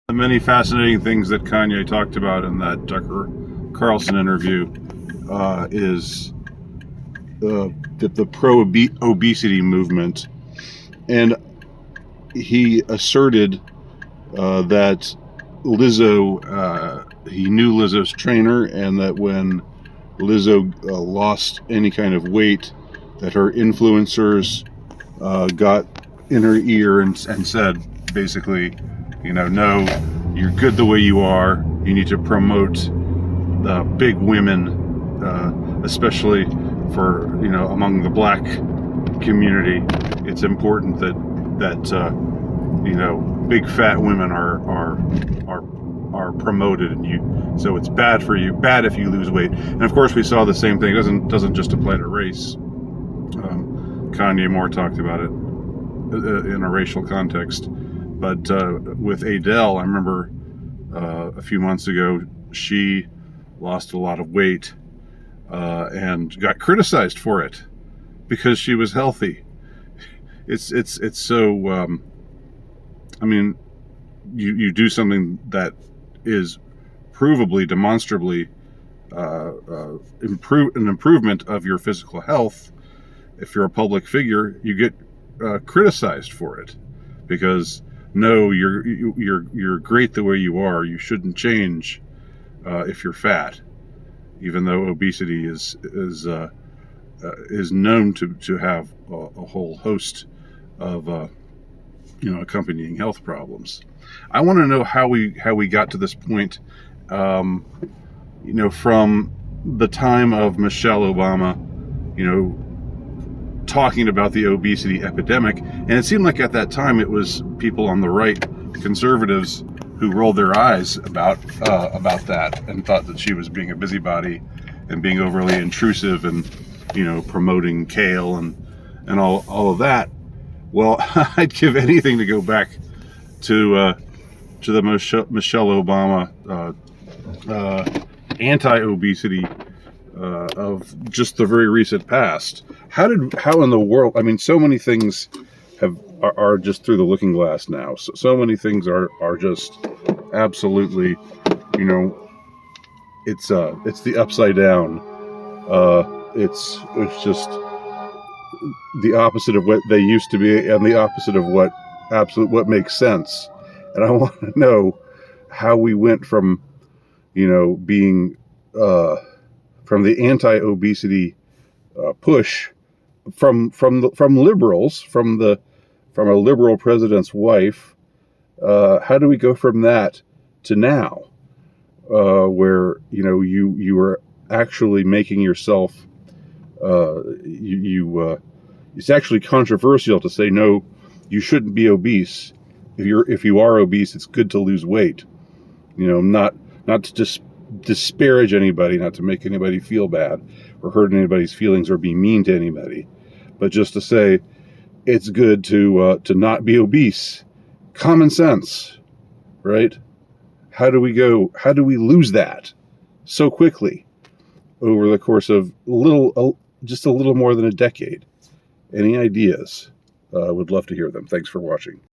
The many fascinating things that Kanye talked about in that Tucker Carlson interview is the pro-obesity movement. And he asserted that Lizzo, he knew Lizzo's trainer, and that when Lizzo lost any kind of weight, that her influencers got in her ear and said, basically, no, you're good the way you are. You need to promote the big women, especially for, among the black community. It's important that big fat women are promoted, and so it's bad if you lose weight. And of course, we saw the same thing. It doesn't just apply to race. Kanye Moore talked about it in a racial context. But with Adele, I remember a few months ago, she lost a lot of weight and got criticized for it because she was healthy. It's so. You do something that is provably, demonstrably an improvement of your physical health. If you're a public figure, you get criticized for it because no, you're great the way you are. You shouldn't change if you're fat, even though obesity is known to have a whole host of accompanying health problems. I want to know how we got to this point. From the time of Michelle Obama, talking about the obesity epidemic, and it seemed like at that time it was people on the right, conservatives, who rolled their eyes about that and thought that she was being a busybody and being overly intrusive and promoting kale and all of that. Well, I'd give anything to go back to the Michelle Obama anti-obesity of just the very recent past. How in the world? I mean, so many things are just through the looking glass now. So many things are just absolutely, it's the upside down. It's just the opposite of what they used to be, and the opposite of what makes sense. And I want to know how we went from, being from the anti-obesity push from liberals, from a liberal president's wife. How do we go from that to now, where you are actually making yourself it's actually controversial to say no, you shouldn't be obese. If you are obese, it's good to lose weight. Not to just disparage anybody, not to make anybody feel bad or hurt anybody's feelings or be mean to anybody, but just to say it's good to not be obese. Common sense, right? How do we lose that so quickly over the course of just a little more than a decade? Any ideas? Would love to hear them. Thanks for watching.